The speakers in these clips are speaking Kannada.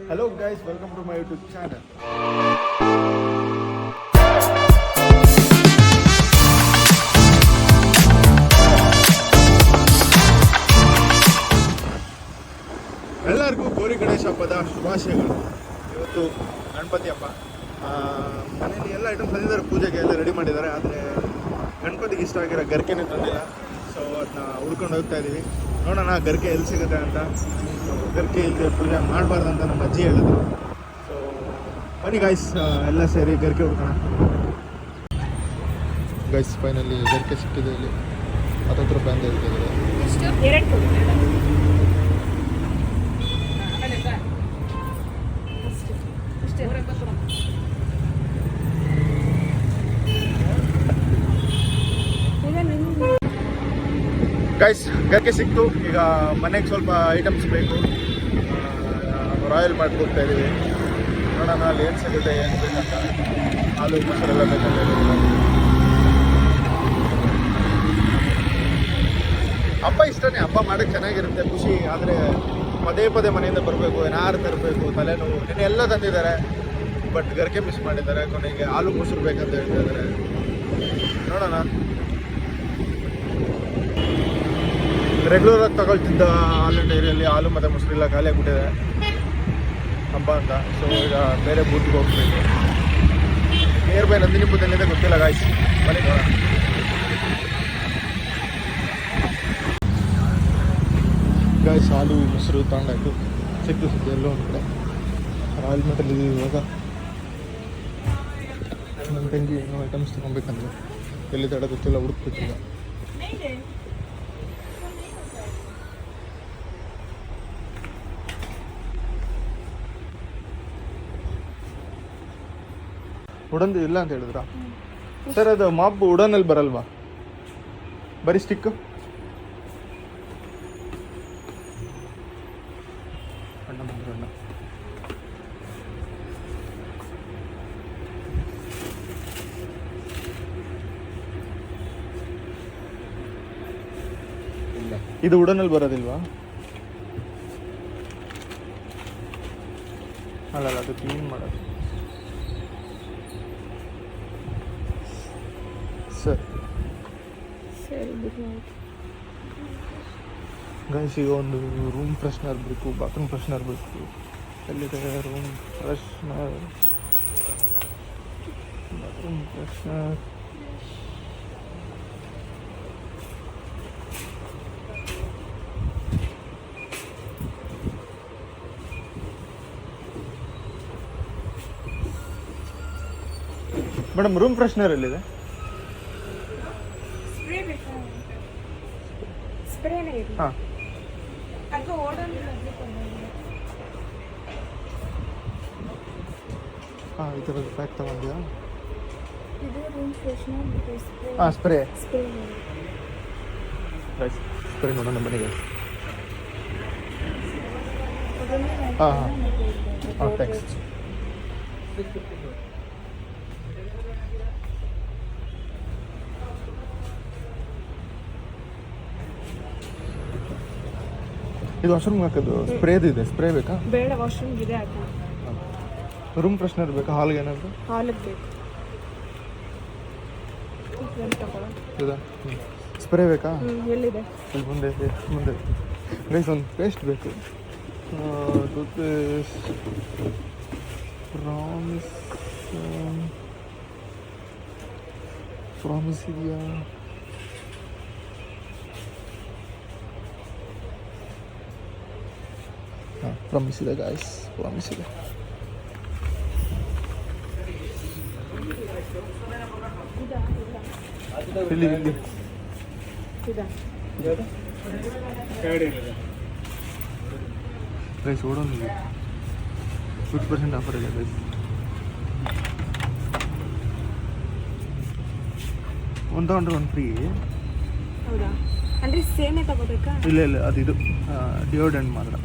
Hello guys, welcome to my YouTube channel. ಎಲ್ಲರಿಗೂ ಗೌರಿ ಗಣೇಶ ಹಬ್ಬದ ಶುಭಾಶಯಗಳು. ಇವತ್ತು ಗಣಪತಿ ಹಬ್ಬ. ಮನೆಯಲ್ಲಿ ಎಲ್ಲ ಐಟಮ್ಸ್ ತಂದಿದ್ದಾರೆ, ಪೂಜೆಗೆ ಎಲ್ಲ ರೆಡಿ ಮಾಡಿದ್ದಾರೆ. ಆದರೆ ಗಣಪತಿಗೆ ಇಷ್ಟ ಆಗಿರೋ ಗರಿಕೆನೇ ತಂದಿಲ್ಲ. ಸೊ ಅದನ್ನ ಹುಡ್ಕೊಂಡು ಹೋಗ್ತಾ ಇದ್ದೀವಿ. ನೋಡೋಣ ಗರಿಕೆ ಎಲ್ಲಿ ಸಿಗುತ್ತೆ ಅಂತ. ಗರಿಕೆ ಇಲ್ಲದೆ ಪೂಜೆ ಮಾಡಬಾರ್ದು ಅಂತ ನಮ್ಮ ಅಜ್ಜಿ ಹೇಳಿದ್ರು. ಸೊ ಬನ್ನಿ ಗಾಯ್ಸ್, ಎಲ್ಲ ಸೇರಿ ಗರಿಕೆ ಹುಡ್ಕೋಣ. ಗೈಸ್ ಫೈನಲ್ಲಿ ಗರಿಕೆ ಸಿಕ್ಕಿದೆ. ಇಲ್ಲಿ 10 ರೂಪಾಯಿ ಅಂತ ಹೇಳ್ತಿದ್ದಾರೆ. ಗೈಸ್ ಗರಿಕೆ ಸಿಕ್ತು. ಈಗ ಮನೆಗೆ ಸ್ವಲ್ಪ ಐಟಮ್ಸ್ ಬೇಕು. ರಾಯಲ್ ಮಾಡಿ ಹೋಗ್ತಾ ಇದ್ದೀವಿ. ನೋಡೋಣ ಅಲ್ಲಿ ಏನು ಸಿಗುತ್ತೆ, ಏನು ಬೇಕಂತ. ಹಾಲು ಮೊಸರೆಲ್ಲ ಬೇಕಂತ ಹೇಳಿದ್ರು. ಹಬ್ಬ ಇಷ್ಟನೇ, ಹಬ್ಬ ಮಾಡೋಕ್ಕೆ ಚೆನ್ನಾಗಿರುತ್ತೆ, ಖುಷಿ. ಆದರೆ ಪದೇ ಪದೇ ಮನೆಯಿಂದ ಬರಬೇಕು, ಏನಾರು ತರಬೇಕು, ತಲೆನೋವು. ಎಲ್ಲ ತಂದಿದ್ದಾರೆ, ಬಟ್ ಗರಿಕೆ ಮಿಸ್ ಮಾಡಿದ್ದಾರೆ. ಕೊನೆಗೆ ಹಾಲು ಮೊಸರು ಬೇಕಂತ ಹೇಳ್ತಾ ಇದ್ದಾರೆ. ನೋಡೋಣ. ರೆಗ್ಯುಲರಾಗಿ ತಗೊಳ್ತಿದ್ದ ಹಾಲಿನ ಡೈರಿಯಲ್ಲಿ ಹಾಲು ಮತ್ತು ಮೊಸರೆಲ್ಲ ಖಾಲಿ ಆಗಿಬಿಟ್ಟಿದೆ ಹಬ್ಬ ಅಂತ. ಸೊ ಈಗ ಬೇರೆ ಬೂತ್ಗೆ ಹೋಗ್ಬೇಕು. ನಿಯರ್ ಬೈ ನಂದಿನಿ ಬೂತ್ ಏನಿದೆ ಗೊತ್ತಿಲ್ಲ ಗಾಯ್ಸ್, ಬನ್ನಿ ನೋಡೋಣ. ಗಾಯ್ಸ್ ಹಾಲು ಮೊಸರು ತಗೊಂಡಾಯ್ತು, ಸಿಕ್ತು ಎಲ್ಲೋ ಒಂದು ಕಡೆ. ರಾಯಲ್ ಮಠಲ್ಲಿ ಇವಾಗ ನನ್ನ ತಂಗಿ ಏನೋ ಐಟಮ್ಸ್ ತೊಗೊಬೇಕಂದ್ರೆ ಎಲ್ಲಿ ತಡ ಗೊತ್ತಿಲ್ಲ, ಹುಡುಕ್ಬೇಕೀಗ. ಉಡನ್ದು ಇಲ್ಲ ಅಂತ ಹೇಳಿದ್ರಾ ಸರ್? ಅದು ಮಾಪ್ ಉಡನಲ್ಲಿ ಬರಲ್ವಾ, ಬರೀ ಸ್ಟಿಕ್? ಅಣ್ಣ ಬಂದ್ರು ಅಣ್ಣ. ಇದು ಉಡನಲ್ಲಿ ಬರೋದಿಲ್ವಾ? ಅಲ್ಲ ಅದು ಕ್ಲೀನ್ ಮಾಡೋದು. ಗೈಸ್ ಈಗ ಒಂದು ರೂಮ್ ಫ್ರೆಶ್ನರ್ ಬೇಕು, ಬಾತ್ರೂಮ್ ಫ್ರೆಶ್ನರ್ ಬೇಕು. ಎಲ್ಲಿದೆ room freshener? Bathroom freshener madam, room freshener ಎಲ್ಲಿದೆ? ಹಾಂ, ಹಾಂ, ಈ ಥರದ್ದು ಪ್ಯಾಕ್ ತಗೊಂಡ್ಯಾ? ಹಾಂ, ಸ್ಪ್ರೇ ಸ್ಪ್ರೇ ನೋಡೋಣ ಬನ್ನಿ. ಹಾಂ ಹಾಂ ಹಾಂ, ಥ್ಯಾಂಕ್ಸ್. ಇದು ವಾಶ್ರೂಮ್ ಹಾಕೋದು ಸ್ಪ್ರೇದು ಇದೆ, ಸ್ಪ್ರೇ ಬೇಕಾ? ಬೇಡ, ವಾಶ್ರೂಮ್ ಇದೆ. ರೂಮ್ ಫ್ರೆಶ್ನರ್ ಬೇಕಾ? ಹಾಲ್ಗೆ ಏನಾದರೂ? ಹಾಲಿಗೆ ಬೇಕು. ಹೌದಾ? ಸ್ಪ್ರೇ ಬೇಕಾ? ಎಲ್ಲಿದೆ? ಇಲ್ಲಿ ಮುಂದೆ ಮುಂದೆ. ಗೈಸ್ ಒಂದು ಪೇಸ್ಟ್ ಬೇಕು, ಟೂತ್ ಪೇಸ್ಟ್. ಪ್ರಾಮಿಸ್ ಇದೆಯಾ? ಹಾಂ, ಪ್ರಾಮಿಸ್ ಇದೆ ಗಾಯ್ಸ್, ಪ್ರಾಮಿಸ್ ಇದೆ. ಇಲ್ಲಿ ಇಲ್ಲಿ ಗೈಸ್ ಓಡೋನಿದೆ. 50% ಆಫರ್ ಇದೆ ಗೈಸ್. ಒಂದು ತಗೊಂಡ್ರೆ ಒಂದು ಫ್ರೀ. ಹೌದಾ? ಅಂದರೆ ಸೇಮೇ ತಗೋಬೇಕಾ? ಇಲ್ಲ ಇಲ್ಲ, ಅದು ಇದು ಡಿಯೋಡೆಂಟ್ ಮಾತ್ರ.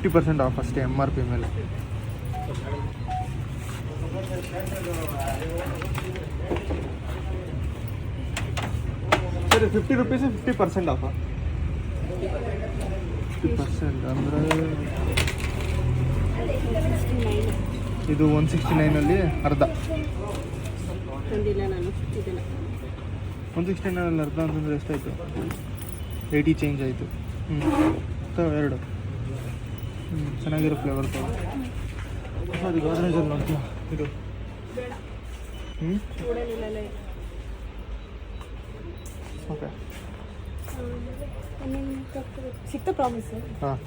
50% ಆಫ್ ಅಷ್ಟೇ, MRP ಮೇಲೆ. ಸರಿ, 50 ರೂಪೀಸ್ 50% ಆಫಾ? 50% ಅಂದರೆ ಇದು 169 ಅರ್ಧ. ತಂದಿಲ್ಲ ನಾನು ಇದನ್ನ. 169 ಅರ್ಧ ಅಂತಂದರೆ ಎಷ್ಟಾಯಿತು? 80 ಚೇಂಜ್ ಆಯಿತು. ಎರಡು ಚೆನ್ನಾಗಿರೋ ಫ್ಲೇವರ್ ತಗೋ. ಅದು ಗೋದ್ರೇಜಲ್ಲಿ ನೋಡ್ತೀಯ ಇದು. ಓಕೆ ಸಿಕ್ತ ಪ್ರಾಮಿಸ್. ಹಾಂ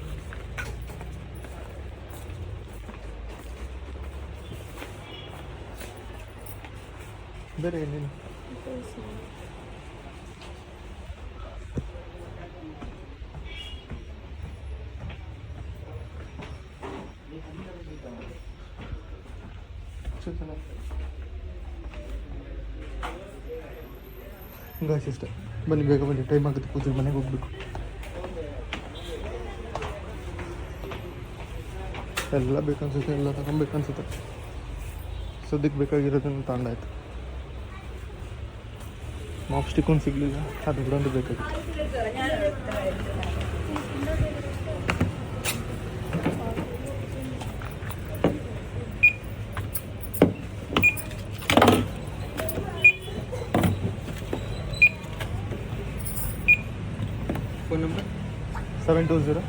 ಬೇರೆ ಏನೇನು ಗಾಯ್ಸ್ ಇಷ್ಟ. ಬನ್ನಿ ಬೇಗ ಬನ್ನಿ, ಟೈಮ್ ಆಗುತ್ತೆ, ಕೂತಿರಿ ಮನೆಗೆ ಹೋಗ್ಬೇಕು. ಎಲ್ಲ ಬೇಕನ್ಸುತ್ತೆ, ಎಲ್ಲ ತಗೊಬೇಕನ್ಸುತ್ತೆ. ಸದ್ಯಕ್ಕೆ ಬೇಕಾಗಿರೋದನ್ನು ತಗೊಂಡಾಯ್ತು. ಮಾಪ್ ಸ್ಟಿಕ್ ಒಂದು ಸಿಗಲಿಲ್ಲ, ಅದು ಬಿಡೊಂದು ಬೇಕಾಗಿತ್ತು. Phone number 720.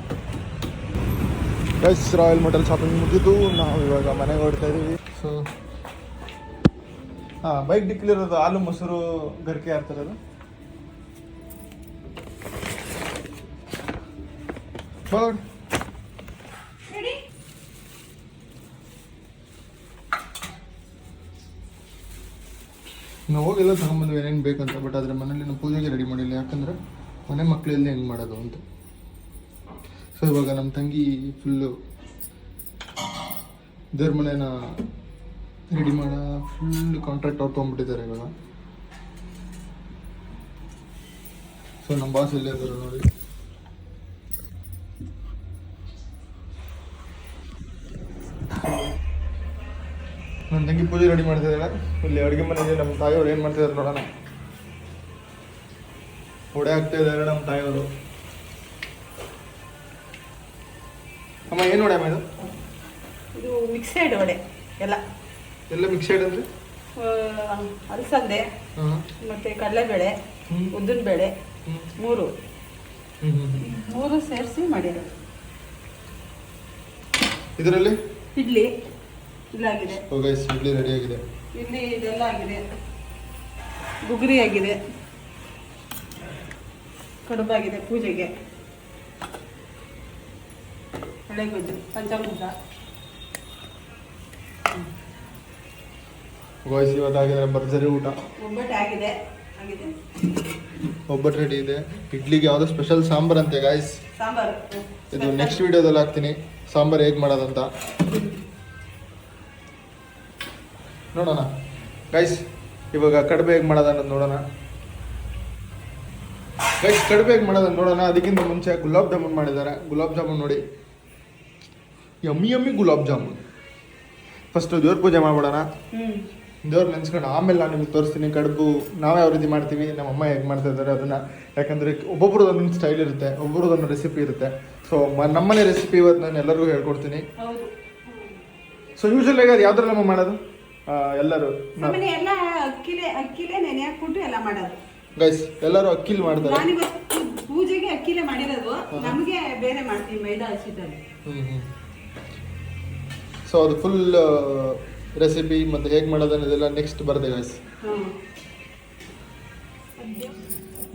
S Royal Motel shopping ಮುಗಿದು ನಾವು ಇವಾಗ ಮನೆಗೆ ಹೊಡ್ತಾ ಇದ್ದೀವಿ. ಸೊ ಹಾಂ, ಬೈಕ್ ಡಿಕ್ಲಿರೋದು ಹಾಲು ಮೊಸರು ಗರಿಕೆ ಯಾರ್ತಾರದು ಬೌಡ್. ನಾವು ಹೋಗೆಲ್ಲ ತಗೊಂಬಂದ್ವಿ ಏನೇನು ಬೇಕಂತ. ಬಟ್ ಆದರೆ ಮನೇಲಿ ನಾವು ಪೂಜೆಗೆ ರೆಡಿ ಮಾಡಿಲ್ಲ, ಯಾಕಂದರೆ ಮನೆ ಮಕ್ಕಳೆಲ್ಲ ಹೆಂಗೆ ಮಾಡೋದು ಅಂತ. ಸೊ ಇವಾಗ ನಮ್ಮ ತಂಗಿ ಫುಲ್ಲು ದೇವ್ರ ಮನೇನ ರೆಡಿ ಮಾಡೋ ಫುಲ್ ಕಾಂಟ್ರಾಕ್ಟ್ ಅವ್ರು ತೊಗೊಂಡ್ಬಿಟ್ಟಿದ್ದಾರೆ ಇವಾಗ. ಸೊ ನಮ್ಮ ಬಾಸ್ ಎಲ್ಲೇ ಇದ್ದಾರೆ ನೋಡಿ. ನನ್ನ ತಂಗಿ ಪೂಜೆ ರೆಡಿ ಮಾಡ್ತಿದ್ದಾಳೆ. ಇಲ್ಲಿ ಅಡುಗೆ ಮನೆಯಲ್ಲಿ ನಮ್ಮ ತಾಯಿಯವ್ರು ಏನು ಮಾಡ್ತಿದ್ದಾರೆ ನೋಡೋಣ. ಒಡೆ ಆಗ್ತಾ ಇದ್ದಾರೆ ನಮ್ಮ ತಾಯಿಯವರು. ಅಮ್ಮ ಏನು ವಡೆ ಅಮ್ಮ ಇದು? ಇದು ಮಿಕ್ಸೆಡ್ ವಡೆ ಎಲ್ಲ ಮಿಕ್ಸೆಡ್ ಅಂದರೆ ಅಲಸಂದೆ ಮತ್ತೆ ಕಡಲೆಬೇಳೆ ಉದ್ದಿನ ಬೇಳೆ ಮೂರು ಸೇರಿಸಿ ಮಾಡಿರೋದು. ಇದರಲ್ಲಿ ಇಡ್ಲಿ ಇಲ್ಲಾಗಿದೆ, ಇಡ್ಲಿ ರೆಡಿ ಆಗಿದೆ. ಇಲ್ಲಿ ಇದೆಲ್ಲ ಆಗಿದೆ, ಗುಗ್ರಿ ಆಗಿದೆ, ಕಡುಬಾಗಿದೆ ಪೂಜೆಗೆ, ಹಳೆಗೊಜ್ಜು, ಪಂಚಾಮೃತ. ಇವತ್ತಾಗಿದೆ ಭರ್ಜರಿ ಊಟ. ಒಬ್ಬಟ್ಟು ಆಗಿದೆ ಆಗಿದೆ, ಒಬ್ಬಟ್ಟು ರೆಡಿ ಇದೆ. ಇಡ್ಲಿಗೆ ಯಾವುದೋ ಸ್ಪೆಷಲ್ ಸಾಂಬಾರ್ ಅಂತೆ ಗಾಯ್ಸ್. ಸಾಂಬಾರು ಇದು ನೆಕ್ಸ್ಟ್ ವಿಡಿಯೋದಲ್ಲಿ ಹಾಕ್ತೀನಿ ಸಾಂಬಾರು ಹೇಗೆ ಮಾಡೋದಂತ. ನೋಡೋಣ ಗೈಸ್. ಇವಾಗ ಕಡುಬು ಹೇಗೆ ಮಾಡೋದನ್ನೋದು ನೋಡೋಣ ಗೈಸ್. ಕಡುಬು ಹೇಗೆ ಮಾಡೋದನ್ನು ನೋಡೋಣ. ಅದಕ್ಕಿಂತ ಮುಂಚೆ ಗುಲಾಬ್ ಜಾಮೂನ್ ಮಾಡಿದ್ದಾರೆ. ಗುಲಾಬ್ ಜಾಮೂನ್ ನೋಡಿ, ಯಮ್ಮಿ ಗುಲಾಬ್ ಜಾಮೂನ್. ಫಸ್ಟು ದೇವ್ರ ಪೂಜೆ ಮಾಡ್ಬಿಡೋಣ. ದೇವ್ರು ನೆನ್ಸ್ಕೊಂಡು ಆಮೇಲೆ ನಾನು ನಿಮಗೆ ತೋರಿಸ್ತೀನಿ ಕಡುಬು ನಾವೇ ಯಾವ ರೀತಿ ಮಾಡ್ತೀವಿ, ನಮ್ಮ ಅಮ್ಮ ಹೇಗೆ ಮಾಡ್ತಾ ಇದ್ದಾರೆ ಅದನ್ನು. ಯಾಕಂದರೆ ಒಬ್ಬೊಬ್ರದ್ದು ಒಂದೊಂದು ಸ್ಟೈಲ್ ಇರುತ್ತೆ, ಒಬ್ಬರದೊಂದು ರೆಸಿಪಿ ಇರುತ್ತೆ. ಸೊ ನಮ್ಮನೆ ರೆಸಿಪಿ ಇವತ್ತು ನಾನು ಎಲ್ಲರಿಗೂ ಹೇಳ್ಕೊಡ್ತೀನಿ. ಸೊ ಯೂಶಲಾಗಿ ಅದು ಯಾವ್ದ್ರಲ್ಲಮ್ಮ ಮಾಡೋದು ಎಲ್ಲರೂ ಎಲ್ಲ ಅಕ್ಕಿಲೇ ನೆನೆ ಹಾಕ್ಬಿಟ್ಟು ಎಲ್ಲ ಮಾಡೋದು ಗೈಸ್. ಎಲ್ಲರೂ ಅಕ್ಕಿಲಿ ಮಾಡ್ತಾರೆ. ನಾನಿವತ್ತು ಪೂಜೆಗೆ ಅಕ್ಕಿಲೇ ಮಾಡಿರೋದು, ನಮಗೆ ಬೇರೆ ಮಾಡ್ತೀವಿ ಮೈದಾ ಹಸಿದಲ್ಲಿ. ಸೊ ಅದು ಫುಲ್ ರೆಸಿಪಿ ಮತ್ತು ಹೇಗೆ ಮಾಡೋದು ಅನ್ನೋದೆಲ್ಲ ನೆಕ್ಸ್ಟ್ ಬರುತ್ತೆ ಗೈಸ್.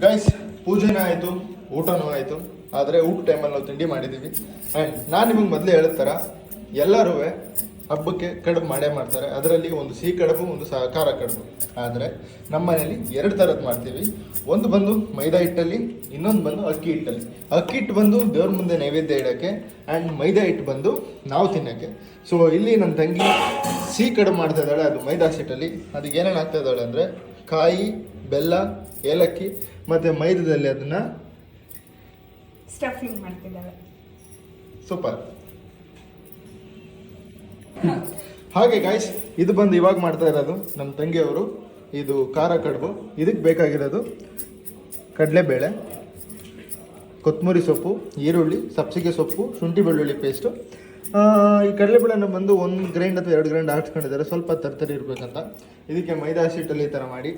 ಗೈಸ್ ಪೂಜೆನೂ ಆಯಿತು, ಊಟನೂ ಆಯಿತು. ಆದರೆ ಊಟ ಟೈಮಲ್ಲಿ ನಾವು ತಿಂಡಿ ಮಾಡಿದ್ದೀವಿ. ಆ್ಯಂಡ್ ನಾನು ನಿಮಗೆ ಮೊದಲೇ ಹೇಳ್ತಾರ, ಎಲ್ಲರೂ ಹಬ್ಬಕ್ಕೆ ಕಡುಬು ಮಾಡೇ ಮಾಡ್ತಾರೆ. ಅದರಲ್ಲಿ ಒಂದು ಸಿಹಿ ಕಡುಬು, ಒಂದು ಖಾರ ಕಡುಬು. ಆದರೆ ನಮ್ಮ ಮನೇಲಿ 2 ಥರದ್ದು ಮಾಡ್ತೀವಿ. ಒಂದು ಬಂದು ಮೈದಾ ಹಿಟ್ಟಲ್ಲಿ, ಇನ್ನೊಂದು ಬಂದು ಅಕ್ಕಿ ಹಿಟ್ಟಲ್ಲಿ. ಅಕ್ಕಿ ಹಿಟ್ಟು ಬಂದು ದೇವ್ರ ಮುಂದೆ ನೈವೇದ್ಯ ಇಡೋಕ್ಕೆ, ಆ್ಯಂಡ್ ಮೈದಾ ಹಿಟ್ಟು ಬಂದು ನಾವು ತಿನ್ನೋಕ್ಕೆ. ಸೊ ಇಲ್ಲಿ ನನ್ನ ತಂಗಿ ಸಿಹಿ ಕಡುಬು ಮಾಡ್ತಾ ಇದ್ದಾಳೆ, ಅದು ಮೈದಾ ಹಿಟ್ಟಲ್ಲಿ. ಅದಕ್ಕೆ ಏನೇನು ಆಗ್ತಾ ಇದ್ದಾಳೆ ಅಂದರೆ ಕಾಯಿ, ಬೆಲ್ಲ, ಏಲಕ್ಕಿ ಮತ್ತು ಮೈದಾದಲ್ಲಿ ಅದನ್ನು ಸ್ಟಫಿಂಗ್ ಮಾಡ್ತಿದ್ದಾಳೆ. ಸೂಪರ್. ಹಾಗೆ ಗಾಯ್ಸ್, ಇದು ಬಂದು ಇವಾಗ ಮಾಡ್ತಾ ಇರೋದು ನಮ್ಮ ತಂಗಿಯವರು. ಇದು ಖಾರ ಕಡುಬು. ಇದಕ್ಕೆ ಬೇಕಾಗಿರೋದು ಕಡಲೆಬೇಳೆ, ಕೊತ್ತಂಬರಿ ಸೊಪ್ಪು, ಈರುಳ್ಳಿ, ಸಬ್ಸಿಗೆ ಸೊಪ್ಪು, ಶುಂಠಿ ಬೆಳ್ಳುಳ್ಳಿ ಪೇಸ್ಟು, ಈ ಕಡಲೆಬೇಳೆನ ಬಂದು 1 ಗ್ರೈಂಡ್ ಅಥವಾ 2 ಗ್ರೈಂಡ್ ಹಾಕ್ಸ್ಕೊಂಡಿದ್ದಾರೆ, ಸ್ವಲ್ಪ ತರ್ತರಿ ಇರಬೇಕಂತ. ಇದಕ್ಕೆ ಮೈದಾ ಹಸಿಟ್ಟಲ್ಲಿ ಈ ಥರ ಮಾಡಿ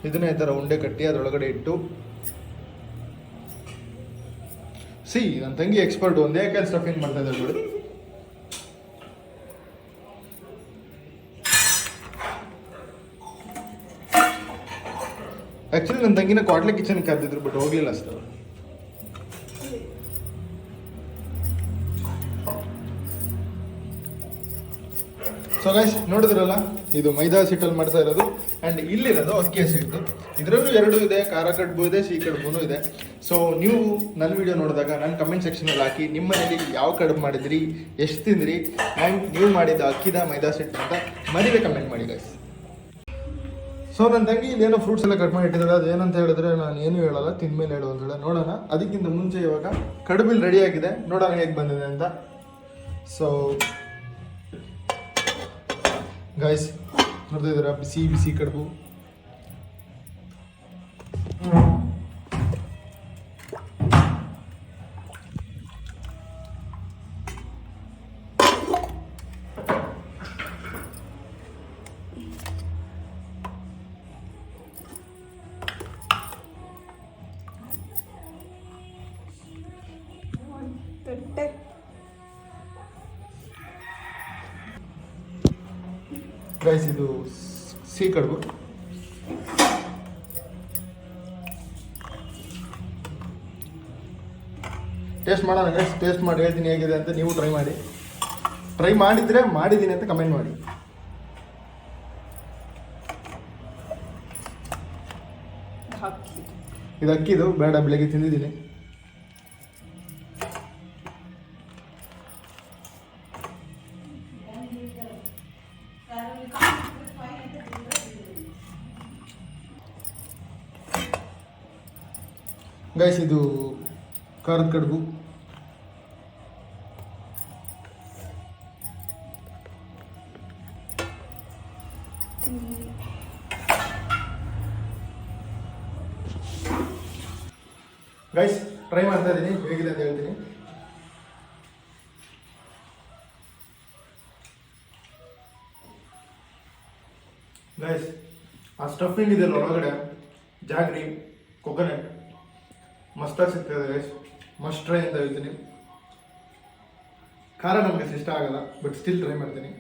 ಇದನ್ನೇ ಈ ಥರ ಉಂಡೆ ಕಟ್ಟಿ ಅದರೊಳಗಡೆ ಇಟ್ಟು ನನ್ನ ತಂಗಿ ಎಕ್ಸ್ಪರ್ಟ್ ಒಂದೇ ಕೈ ಸ್ಟಫಿಂಗ್ ಮಾಡ್ತಾ ಇದ್ದಾರೆ ನೋಡಿ. ಆ್ಯಕ್ಚುಲಿ ನನ್ನ ತಂಗಿನ ಕ್ವಾಟ್ಲೆ ಕಿಚನ್ ಕರೆದಿದ್ರು, ಬಟ್ ಹೋಗ್ಲಿಲ್ಲ ಅಷ್ಟು. ಸೊ ಗೈಸ್ ನೋಡಿದ್ರಲ್ಲ, ಇದು ಮೈದಾ ಹಸಿಟ್ಟಲ್ಲಿ ಮಾಡ್ತಾ ಇರೋದು. ಆ್ಯಂಡ್ ಇಲ್ಲಿರೋದು ಅಕ್ಕಿ ಹಸಿಟ್ಟು. ಇದರಲ್ಲೂ 2 ಇದೆ, ಖಾರ ಕಡುಬು ಇದೆ, ಸಿಹಿ ಕಡುಬು ಇದೆ. ಸೊ ನೀವು ನನ್ನ ವಿಡಿಯೋ ನೋಡಿದಾಗ ನನ್ನ ಕಮೆಂಟ್ ಸೆಕ್ಷನಲ್ಲಿ ಹಾಕಿ ನಿಮ್ಮ ಮನೇಲಿ ಯಾವ ಕಡುಬು ಮಾಡಿದ್ರಿ, ಎಷ್ಟು ತಿಂದ್ರಿ, ಆ್ಯಂಡ್ ನೀವು ಮಾಡಿದ ಅಕ್ಕಿದ ಮೈದಾ ಹಸಿಟ್ಟು ಅಂತ ಮರಿದೆ ಕಮೆಂಟ್ ಮಾಡಿ ಗೈಸ್. ಸೊ ನನ್ನ ತಂಗಿ ಇಲ್ಲೇನೋ ಫ್ರೂಟ್ಸ್ ಎಲ್ಲ ಕಟ್ ಮಾಡಿ ಇಟ್ಟಿದ್ದಾರೆ. ಅದು ಏನಂತ ಹೇಳಿದ್ರೆ ನಾನು ಏನು ಹೇಳಲ್ಲ, ತಿಂದ್ಮೇಲೆ ಹೇಳು ಅಂತ ಹೇಳಿ ನೋಡೋಣ. ಅದಕ್ಕಿಂತ ಮುಂಚೆ ಇವಾಗ ಕಡುಬಿಲ್ ರೆಡಿ ಆಗಿದೆ, ನೋಡೋಣ ಹೇಗೆ ಬಂದಿದೆ ಅಂತ. ಸೊ ಗೈಸ್ ನೋಡ್ತಿದ್ದೀರಾ, ಬಿಸಿ ಬಿಸಿ ಕಡುಬು. ಗೈಸ್ ಇದು ಸಿಹಿ ಕಡುಬು. ಟೇಸ್ಟ್ ಮಾಡೋಣ ಗೈಸ್, ಟೇಸ್ಟ್ ಮಾಡಿ ಹೇಳ್ತೀನಿ ಹೇಗಿದೆ ಅಂತ. ನೀವು ಟ್ರೈ ಮಾಡಿ, ಟ್ರೈ ಮಾಡಿದರೆ ಮಾಡಿದ್ದೀನಿ ಅಂತ ಕಮೆಂಟ್ ಮಾಡಿ. ಇದು ಅಕ್ಕಿದು ಬೇಡ, ಬೆಳಗ್ಗೆ ತಿಂದಿದ್ದೀನಿ. ಗೈಸ್ ಇದು ಖಾರದ ಕಡುಬು. ಗೈಸ್ ಟ್ರೈ ಮಾಡ್ತಾ ಇದ್ದೀನಿ, ಹೇಗಿದೆ ಅಂತ ಹೇಳ್ತೀನಿ. ಗೈಸ್ ಆ ಸ್ಟಫಿಂಗ್ ಇದೆಲ್ಲ ಒಳಗಡೆ ಜಾಗ್ರಿ, ಕೊಕೊನಟ್ ಮಸ್ತಾಗಿ ಸಿಗ್ತದೆ ಗೈಸ್. ಮಸ್ಟ್ ಟ್ರೈ ಅಂತ ಹೇಳ್ತೀನಿ. ಖಾರ ನಮಗೆ ಇಷ್ಟ ಆಗಲ್ಲ, ಬಟ್ ಸ್ಟಿಲ್ ಟ್ರೈ ಮಾಡ್ತೀನಿ.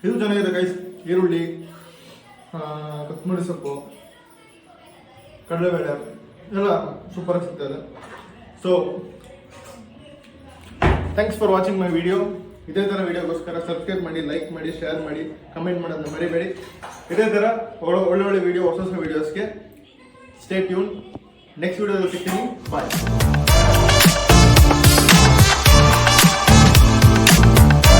ಇದು ಚೆನ್ನಾಗಿದೆ ಗೈಸ್. ಈರುಳ್ಳಿ, ಕೊತ್ತಂಬರಿ ಸೊಪ್ಪು, ಕಡಲೆಬೇಳೆ ಎಲ್ಲ ಸೂಪರ್ ಸಿಗ್ತದೆ. So thanks for watching my video. ಇದೇ ಥರ ವಿಡಿಯೋಗೋಸ್ಕರ ಸಬ್ಸ್ಕ್ರೈಬ್ ಮಾಡಿ, ಲೈಕ್ ಮಾಡಿ, ಶೇರ್ ಮಾಡಿ, ಕಮೆಂಟ್ ಮಾಡೋದನ್ನ ಮರಿಬೇಡಿ. ಇದೇ ಥರ ಒಳ್ಳೆ ವಿಡಿಯೋ, ಹೊಸ ವಿಡಿಯೋಸ್ಗೆ ಸ್ಟೇ ಟ್ಯೂನ್. ನೆಕ್ಸ್ಟ್ ವಿಡಿಯೋದಲ್ಲಿ ಸಿಗ್ತೀನಿ. ಬಾಯ್.